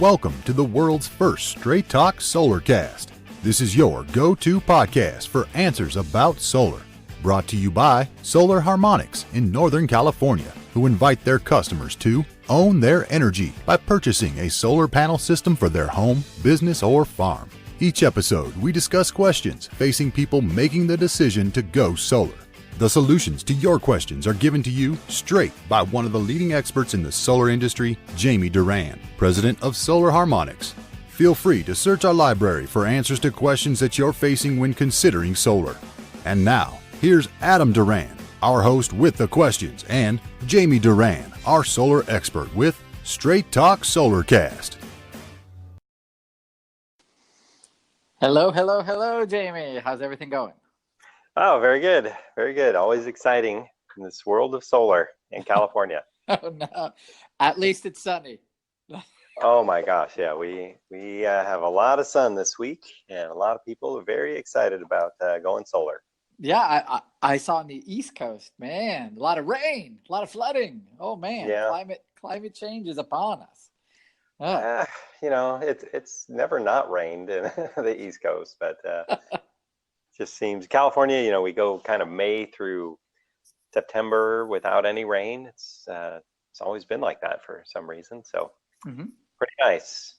Welcome to the world's first straight talk Solarcast. This is your go-to podcast for answers about solar. Brought to you by Solar Harmonics in Northern California, who invite their customers to own their energy by purchasing a solar panel system for their home, business, or farm. Each episode, we discuss questions facing people making the decision to go solar. The solutions to your questions are given to you straight by one of the leading experts in the solar industry, Jamie Duran, president of Solar Harmonics. Feel free to search our library for answers to questions that you're facing when considering solar. And now, here's Adam Duran, our host with the questions, and Jamie Duran, our solar expert with Straight Talk Solarcast. Hello, Jamie. How's everything going? Oh, very good. Very good. Always exciting in this world of solar in California. Oh, no. At least it's sunny. Oh my gosh. Yeah, we have a lot of sun this week, and a lot of people are very excited about going solar. Yeah, I saw on the East Coast, man, a lot of rain, a lot of flooding. Oh man, yeah. Climate change is upon us. It's never not rained in the East Coast, but just seems California, we go kind of May through September without any rain. It's always been like that for some reason. So pretty nice.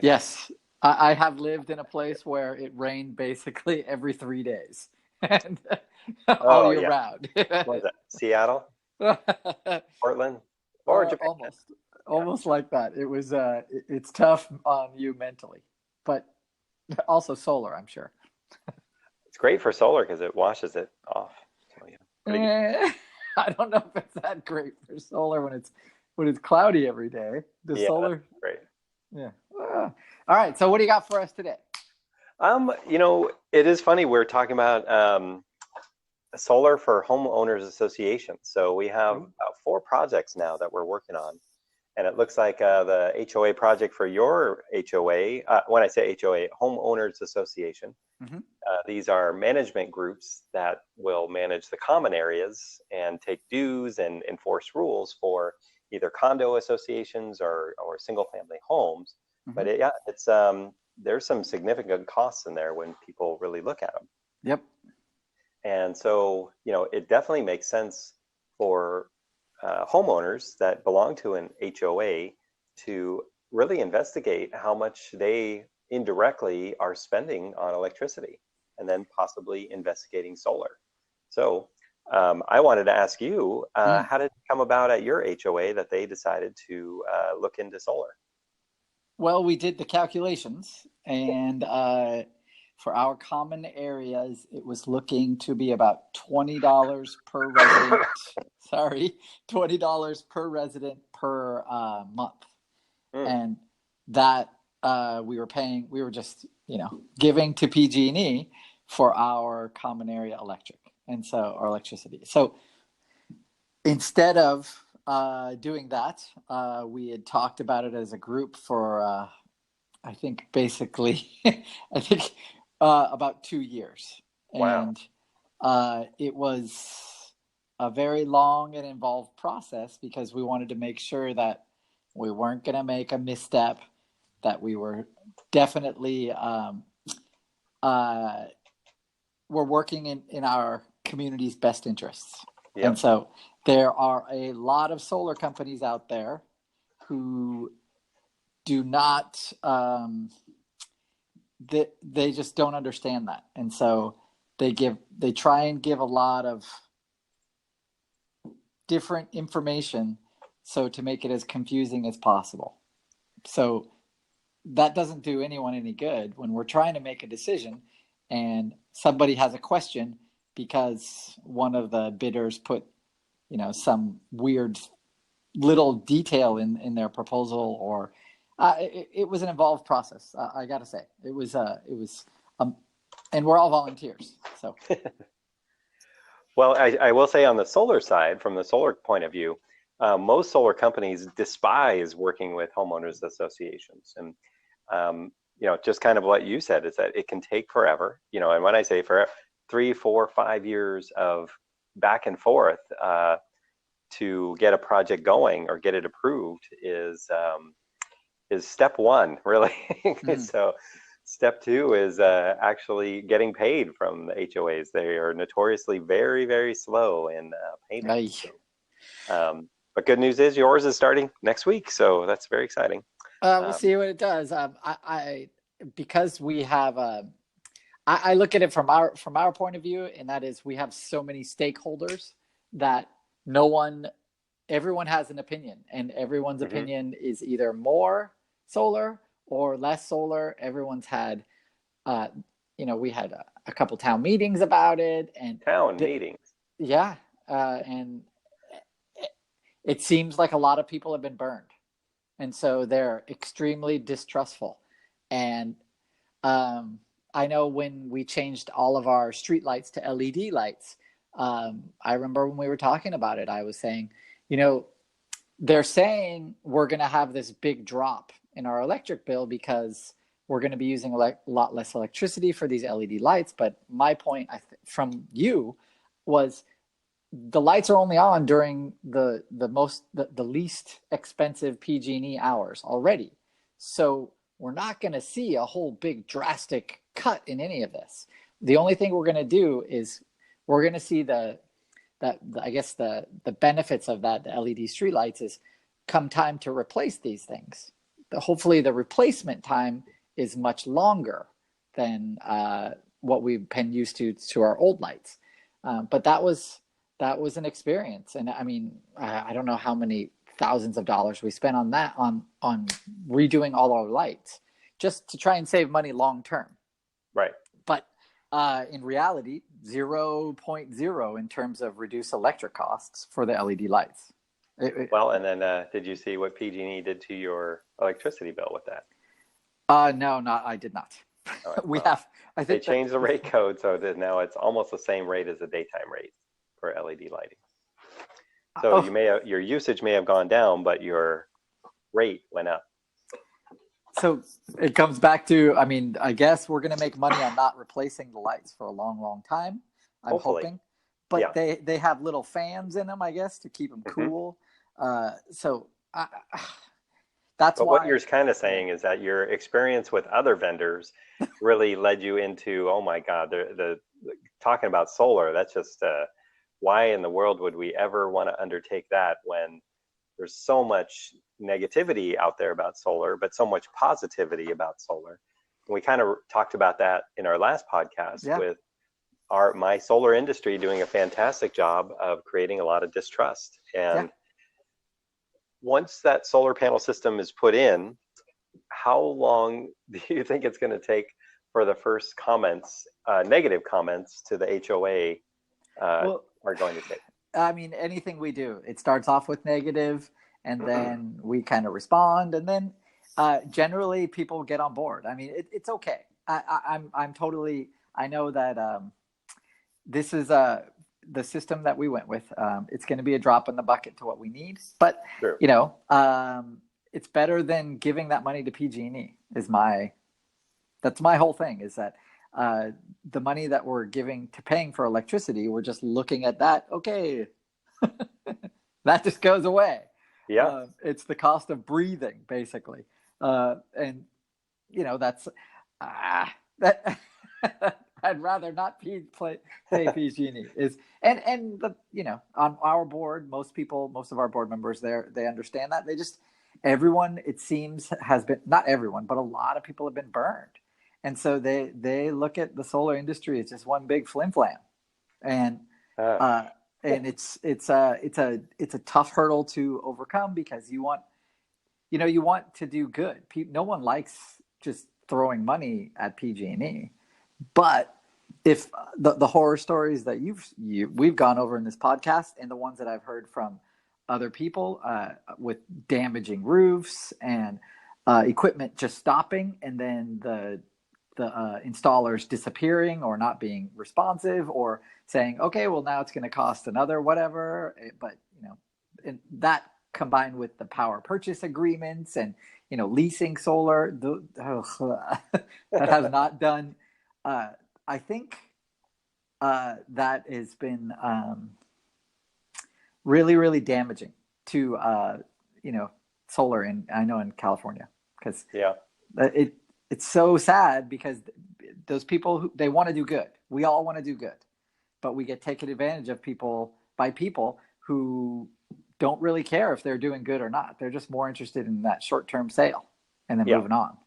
Yes. I have lived in a place where it rained basically every 3 days and all year round. What was that? Seattle? Portland? Or Japan? Almost like that. It was it's tough on you mentally, but also solar, I'm sure. It's great for solar because it washes it off. So, I don't know if it's that great for solar when it's cloudy every day. Solar, great. Yeah. All right. So what do you got for us today? It is funny. We're talking about solar for homeowners associations. So we have about 4 projects now that we're working on. And it looks like the HOA project for your HOA, when I say HOA, Homeowners Association, these are management groups that will manage the common areas and take dues and enforce rules for either condo associations or single family homes. But it's there's some significant costs in there when people really look at them. Yep. And so, it definitely makes sense for homeowners that belong to an HOA to really investigate how much they indirectly are spending on electricity, and then possibly investigating solar. So I wanted to ask you, how did it come about at your HOA that they decided to look into solar? Well, we did the calculations, and for our common areas, it was looking to be about $20 per resident. $20 per resident per month. And that we were just, giving to PG&E for our common area electric our electricity. So instead of doing that, we had talked about it as a group for, I think about 2 years. Wow. And it was a very long and involved process because we wanted to make sure that we weren't going to make a misstep, that we were definitely we're working in our community's best interests. Yep. And so there are a lot of solar companies out there who do not, they just don't understand that. And so they try and give a lot of different information to make it as confusing as possible. So that doesn't do anyone any good when we're trying to make a decision and somebody has a question because one of the bidders put, some weird little detail in their proposal, or it was an involved process. I got to say, it was, and we're all volunteers. So. Well, I will say on the solar side, from the solar point of view, most solar companies despise working with homeowners associations. And, just kind of what you said is that it can take forever, and when I say forever, 3, 4, 5 years of back and forth to get a project going or get it approved is is step one, really. Mm. So step two is actually getting paid from the HOAs. They are notoriously very, very slow in payment. Aye. But good news is yours is starting next week, so that's very exciting. We'll see what it does. Because we have I look at it from our point of view, and that is we have so many stakeholders that everyone has an opinion, and everyone's opinion is either more solar or less solar. Everyone's had, we had a couple town meetings about it, and meetings. Yeah, and it seems like a lot of people have been burned, and so they're extremely distrustful. And I know when we changed all of our street lights to LED lights, I remember when we were talking about it, I was saying, they're saying we're going to have this big drop in our electric bill because we're going to be using a lot less electricity for these LED lights. But my point from you was the lights are only on during the least expensive PG&E hours already. So we're not going to see a whole big drastic cut in any of this. The only thing we're going to do is we're going to see the benefits of that, the LED streetlights, is come time to replace these things. Hopefully the replacement time is much longer than what we've been used to our old lights. But that was an experience. And I mean, I don't know how many thousands of dollars we spent on that, on redoing all our lights just to try and save money long term. Right. But in reality, 0.0 in terms of reduced electric costs for the LED lights. Well, and then did you see what PG&E did to your electricity bill with that? No, I did not. Right, I think they changed the rate code, so that now it's almost the same rate as the daytime rate for LED lighting. So your usage may have gone down, but your rate went up. So it comes back to, I mean, I guess we're going to make money on not replacing the lights for a long, long time. I'm hoping. But yeah, they have little fans in them, I guess, to keep them cool. So that's why. What you're kind of saying is that your experience with other vendors really led you into, oh my God, the talking about solar. That's just why in the world would we ever want to undertake that when there's so much negativity out there about solar, but so much positivity about solar. And we kind of talked about that in our last podcast with my solar industry doing a fantastic job of creating a lot of distrust. And once that solar panel system is put in, how long do you think it's going to take for the first comments, negative comments to the HOA are going to take? I mean, anything we do, it starts off with negative, and then we kind of respond, and then generally people get on board. I mean, it's okay. I'm totally. I know that this is the system that we went with. It's going to be a drop in the bucket to what we need, but it's better than giving that money to PG&E. That's my whole thing. Is that the money that we're paying for electricity, we're just looking at that. Okay, that just goes away. Yeah, it's the cost of breathing, basically, and that's that. I'd rather not pay PG&E and on our board, most of our board members they understand that. Everyone, it seems, has been, not everyone, but a lot of people have been burned. And so they look at the solar industry as just one big flim flam, and it's a tough hurdle to overcome, because you want to do good. No one likes just throwing money at PG&E, but if the horror stories that we've gone over in this podcast, and the ones that I've heard from other people with damaging roofs and equipment just stopping, and then the installers disappearing or not being responsive, or saying, okay, well, now it's going to cost another whatever. But and that combined with the power purchase agreements and leasing solar, that has not done. I think that has been really, really damaging to solar in California. because Yeah. it's so sad because those people they want to do good. We all want to do good, but we get taken advantage of by people who don't really care if they're doing good or not. They're just more interested in that short-term sale and then moving on.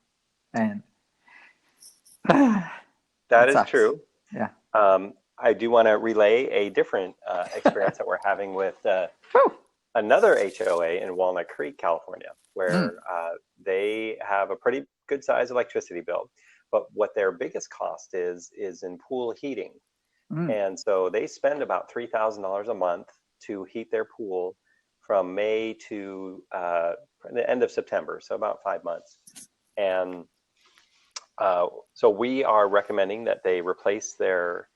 And that is sucks. true. Yeah. I do want to relay a different experience that we're having with another HOA in Walnut Creek, California, where they have a pretty good size electricity bill. But what their biggest cost is in pool heating. And so they spend about $3,000 a month to heat their pool from May to the end of September, so about 5 months. And so we are recommending that they replace or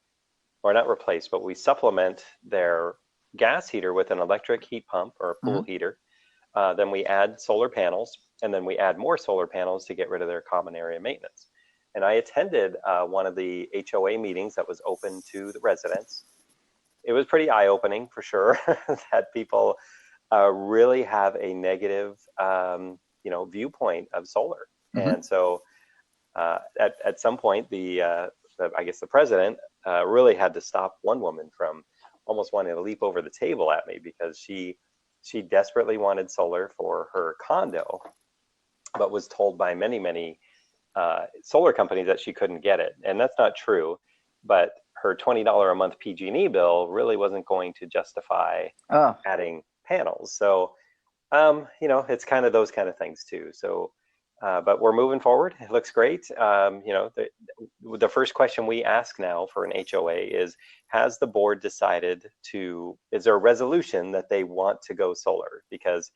not replace, but we supplement their gas heater with an electric heat pump or a pool heater. Then we add solar panels, and then we add more solar panels to get rid of their common area maintenance. And I attended one of the HOA meetings that was open to the residents. It was pretty eye-opening for sure that people really have a negative, viewpoint of solar. And so at some point, I guess the president really had to stop one woman from almost wanting to leap over the table at me because she desperately wanted solar for her condo, but was told by many solar companies that she couldn't get it. And that's not true, but her $20 a month PG&E bill really wasn't going to justify adding panels. So, it's kind of those kind of things too. So, but we're moving forward. It looks great. The first question we ask now for an HOA is, has the board decided is there a resolution that they want to go solar? Because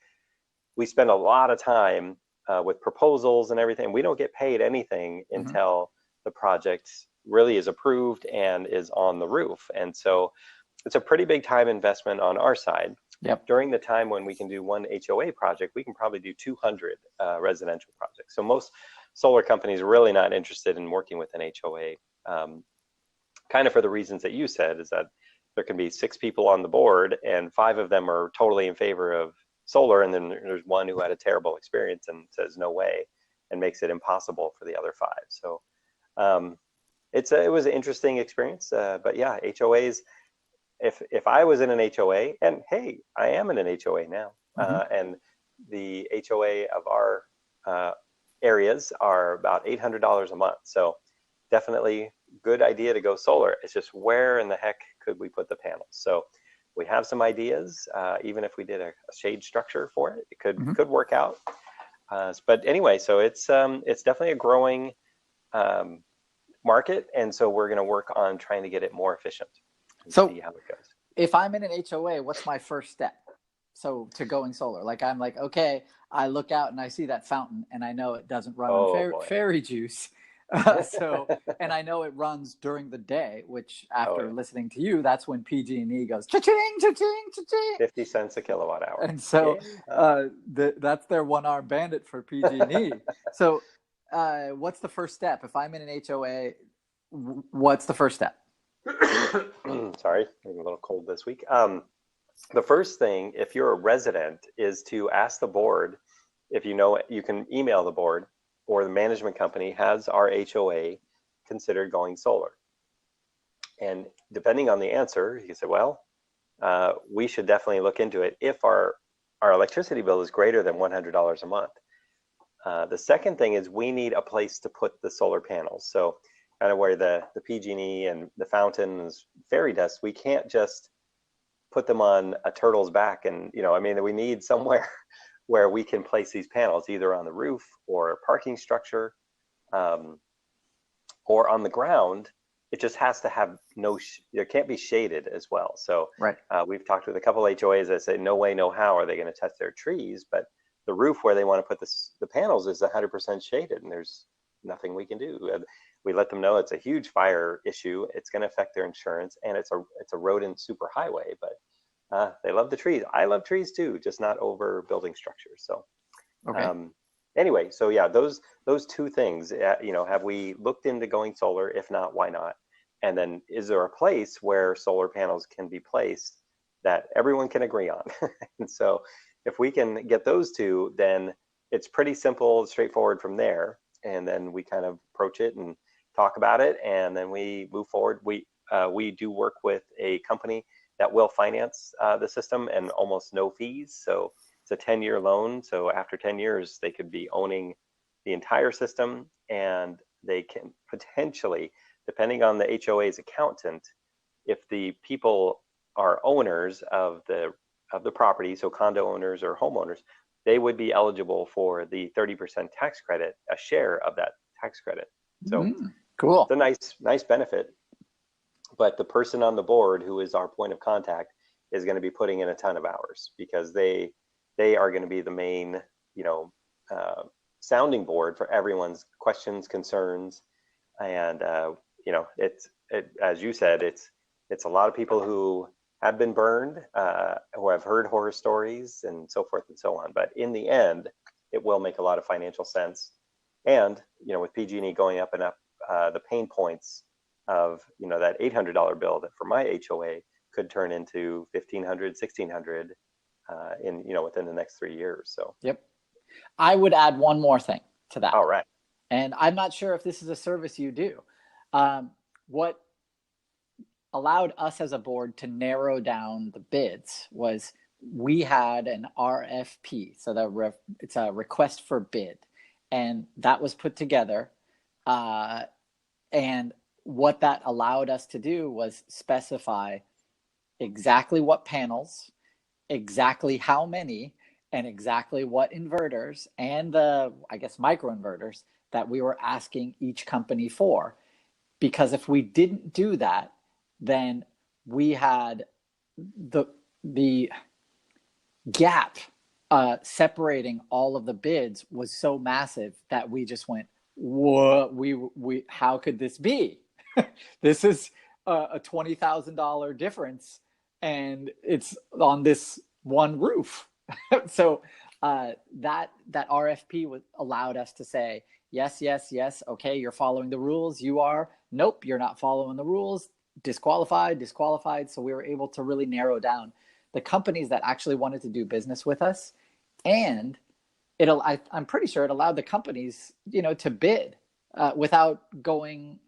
we spend a lot of time with proposals and everything. We don't get paid anything until the project really is approved and is on the roof. And so it's a pretty big time investment on our side. Yep. During the time when we can do one HOA project, we can probably do 200 residential projects. So most solar companies are really not interested in working with an HOA, kind of for the reasons that you said, is that there can be 6 people on the board and 5 of them are totally in favor of solar, and then there's one who had a terrible experience and says no way and makes it impossible for the other 5. So it was an interesting experience, but yeah, HOAs. If I was in an HOA, and hey, I am in an HOA now, and the HOA of our areas are about $800 a month. So definitely good idea to go solar. It's just where in the heck could we put the panels? So we have some ideas. Even if we did a shade structure for it, it could work out. But anyway, so it's definitely a growing market, and so we're going to work on trying to get it more efficient. So see how it goes. If I'm in an HOA, what's my first step? So to going solar, I'm like, okay, I look out and I see that fountain and I know it doesn't run on fairy juice. And I know it runs during the day, which after listening to you, that's when PG&E goes cha-ching, cha-ching, cha-ching. 50 cents a kilowatt hour. And so that's their one-arm bandit for PG&E. So what's the first step? If I'm in an HOA, what's the first step? Sorry, I'm a little cold this week. The first thing, if you're a resident, is to ask the board, if you know it, you can email the board or the management company, has our HOA considered going solar? And depending on the answer, you can say, well, we should definitely look into it if our electricity bill is greater than $100 a month. The second thing is we need a place to put the solar panels. So kind of where the PG&E and the fountains, fairy dust, we can't just put them on a turtle's back. And, we need somewhere where we can place these panels, either on the roof or a parking structure, or on the ground. It just has to have there can't be shaded as well. So we've talked with a couple of HOAs that say, no way, no how are they going to touch their trees, but the roof where they want to put the panels is 100% shaded, and there's nothing we can do. We let them know it's a huge fire issue. It's going to affect their insurance, and it's a rodent superhighway. But they love the trees. I love trees too, just not over building structures. So, anyway, so yeah, those 2 things. Have we looked into going solar? If not, why not? And then, is there a place where solar panels can be placed that everyone can agree on? And so, if we can get those 2, then it's pretty simple, straightforward from there. And then we kind of approach it and talk about it, and then we move forward. We do work with a company that will finance the system and almost no fees. So it's a 10-year loan. So after 10 years, they could be owning the entire system, and they can potentially, depending on the HOA's accountant, if the people are owners of the property, so condo owners or homeowners, they would be eligible for the 30% tax credit, a share of that tax credit. So cool. it's a nice benefit. But the person on the board, who is our point of contact, is going to be putting in a ton of hours, because they are going to be the main, sounding board for everyone's questions, concerns, and as you said, it's a lot of people who have been burned, who have heard horror stories and so forth and so on. But in the end, it will make a lot of financial sense. And, with PG&E going up and up, the pain points of, that $800 bill that for my HOA could turn into $1,500, $1,600 within the next 3 years. So, yep. I would add one more thing to that. All right. And I'm not sure if this is a service you do. What allowed us as a board to narrow down the bids was we had an RFP. So it's a request for bid. And that was put together. And what that allowed us to do was specify exactly what panels, exactly how many, and exactly what inverters and the, microinverters that we were asking each company for. Because if we didn't do that, then we had the gap separating all of the bids was so massive that we just went, whoa, we how could this be? This is a $20,000 difference, and it's on this one roof. So that RFP allowed us to say, yes, okay, you're following the rules. You are. Nope, you're not following the rules. Disqualified. So we were able to really narrow down the companies that actually wanted to do business with us. And I'm pretty sure it allowed the companies, to bid without going,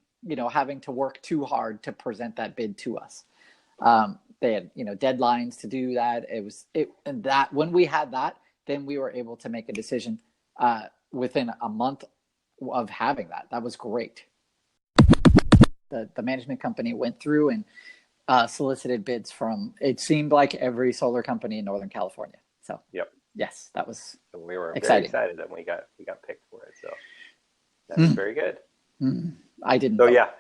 having to work too hard to present that bid to us. They had, deadlines to do that. And that when we had that, then we were able to make a decision within a month of having that. That was great. The management company went through and solicited bids from, it seemed like every solar company in Northern California. So yep. Yes, that was we were exciting. Very excited that we got picked for it. So that's very good. I didn't. So yeah.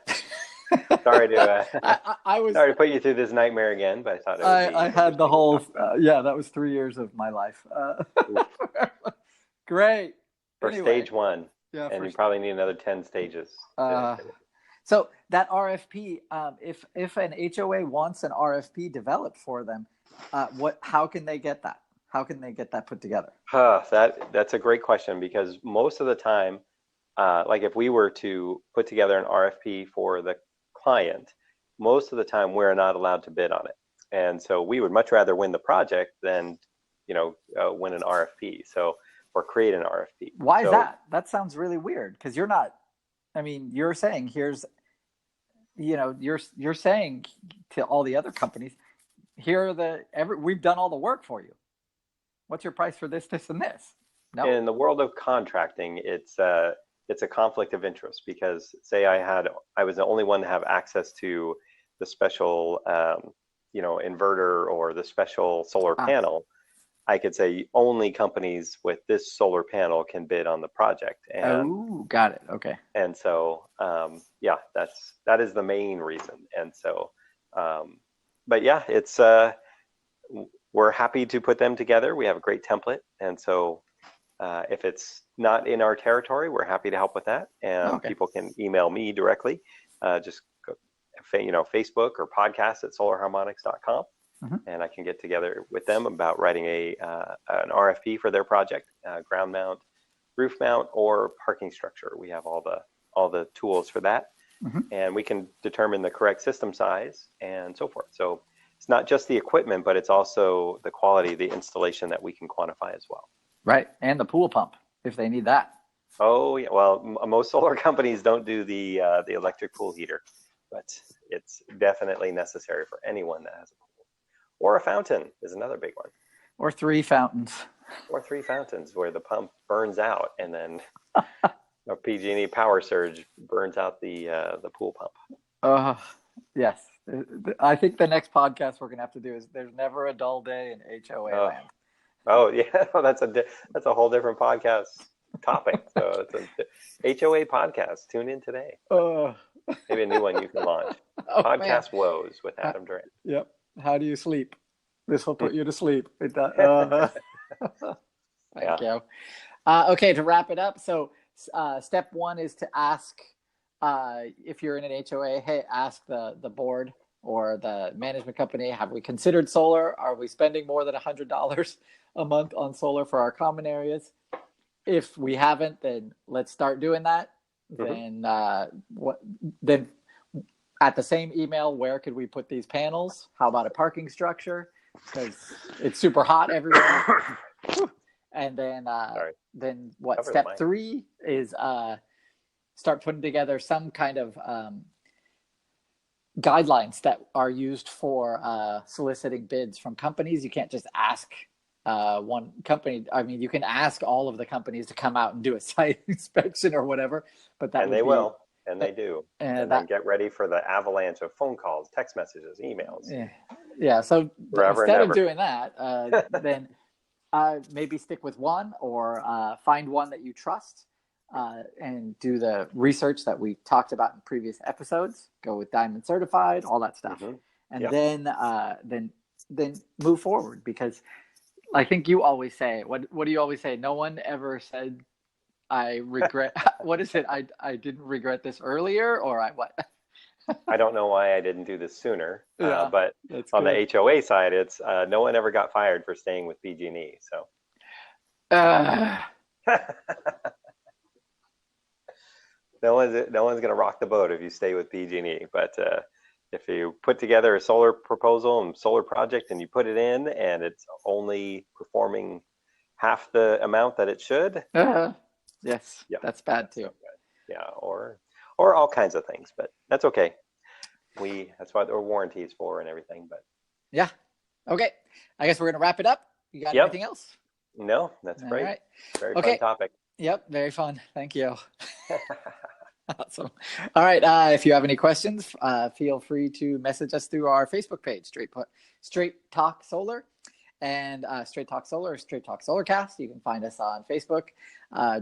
Sorry to sorry to put you through this nightmare again, but I thought I had the whole that was 3 years of my life. Great. For stage one. Yeah, and you probably need another 10 stages. So that RFP, if an HOA wants an RFP developed for them, how can they get that? How can they get that put together? That's a great question, because most of the time, like if we were to put together an RFP for the client, most of the time we're not allowed to bid on it. And so we would much rather win the project than, win an RFP. Or create an RFP. Why is that? That sounds really weird, because you're not, you're saying you're saying to all the other companies, we've done all the work for you. What's your price for this, and this? No. In the world of contracting, it's a conflict of interest, because say I was the only one to have access to the special, inverter or the special solar panel. I could say only companies with this solar panel can bid on the project. And, got it. Okay. And so, that is the main reason. And so, but yeah, it's, we're happy to put them together. We have a great template. And so, if it's not in our territory, we're happy to help with that. And people can email me directly, just go, Facebook or podcast at solarharmonics.com. And I can get together with them about writing an RFP for their project, ground mount, roof mount, or parking structure. We have all the tools for that, and we can determine the correct system size and so forth. So it's not just the equipment, but it's also the quality of the installation that we can quantify as well. Right, and the pool pump. if they need that. Oh yeah, well, most solar companies don't do the electric pool heater, but it's definitely necessary for anyone that has a pool. Or a fountain is another big one. Or 3 fountains. Or 3 fountains where the pump burns out, and then a PG&E power surge burns out the pool pump. Yes. I think the next podcast we're gonna have to do is "There's Never a Dull Day in HOA Land." Oh yeah, that's a whole different podcast topic. So it's a HOA podcast. Tune in today. Maybe a new one you can launch. Podcast Woes with Adam Durant. Yep. How do you sleep? This will put you to sleep. Thank you. Okay, to wrap it up. So step 1 is to ask, if you're in an HOA, hey, ask the board or the management company, have we considered solar? Are we spending more than $100 a month on solar for our common areas? If we haven't, then let's start doing that. Then then at the same email, where could we put these panels? How about a parking structure? Because it's super hot everywhere. And then step 3 is start putting together some kind of guidelines that are used for soliciting bids from companies. You can't just ask one company. I mean, you can ask all of the companies to come out and do a site inspection or whatever, but they will, and they do. And then get ready for the avalanche of phone calls, text messages, emails. Yeah. So instead of doing that, then maybe stick with one, or find one that you trust, and do the research that we talked about in previous episodes. Go with Diamond Certified, all that stuff, and then move forward. Because I think you always say, what do you always say? No one ever said, I regret. What is it? I didn't regret this earlier, or what? I don't know why I didn't do this sooner. But on the HOA side, it's no one ever got fired for staying with PG&E. So. No one's going to rock the boat if you stay with PG&E. But if you put together a solar proposal and solar project and you put it in and it's only performing half the amount that it should. Yes, that's bad too. Yeah, or all kinds of things, but that's okay. That's what our warranty is for and everything. But yeah, okay. I guess we're gonna wrap it up. You got anything else? No, that's great. Right. Very fun topic. Yep, very fun. Thank you. Awesome. All right. If you have any questions, feel free to message us through our Facebook page, Straight Talk Solar, and Straight Talk Solar or Straight Talk Solarcast. You can find us on Facebook.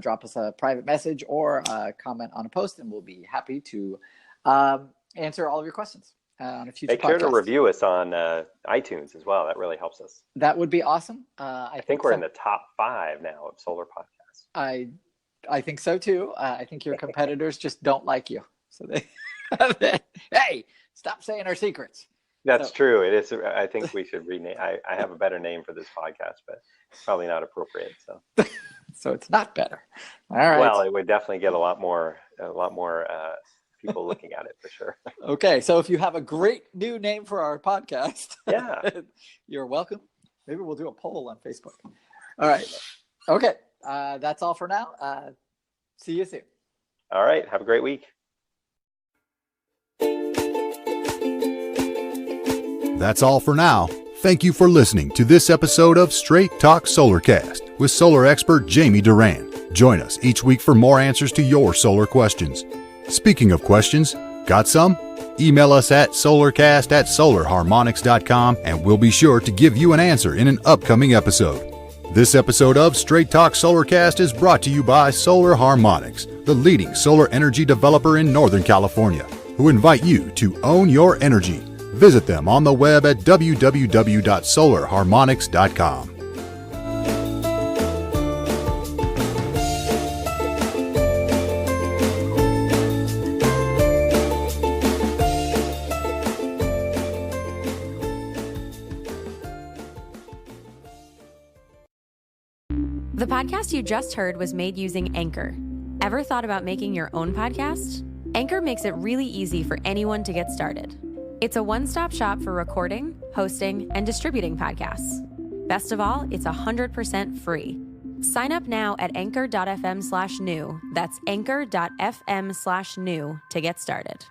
Drop us a private message or comment on a post, and we'll be happy to answer all of your questions on a future podcast. Make sure to review us on iTunes as well. That really helps us. That would be awesome. I think we're in the top 5 now of solar podcasts. I think so too. I think your competitors just don't like you. So hey, stop saying our secrets. That's true. It is. I think we should rename. I have a better name for this podcast, but it's probably not appropriate. So. So it's not better. All right. Well, it would definitely get a lot more people looking at it for sure. Okay. So if you have a great new name for our podcast, you're welcome. Maybe we'll do a poll on Facebook. All right. Okay. That's all for now. See you soon. All right. Have a great week. That's all for now. Thank you for listening to this episode of Straight Talk Solarcast with solar expert Jamie Durand. Join us each week for more answers to your solar questions. Speaking of questions, got some? Email us at solarcast@solarharmonics.com and we'll be sure to give you an answer in an upcoming episode. This episode of Straight Talk Solarcast is brought to you by Solar Harmonics, the leading solar energy developer in Northern California, who invite you to own your energy. Visit them on the web at www.solarharmonics.com. The podcast you just heard was made using Anchor. Ever thought about making your own podcast? Anchor makes it really easy for anyone to get started. It's a one-stop shop for recording, hosting, and distributing podcasts. Best of all, it's 100% free. Sign up now at anchor.fm/new. That's anchor.fm/new to get started.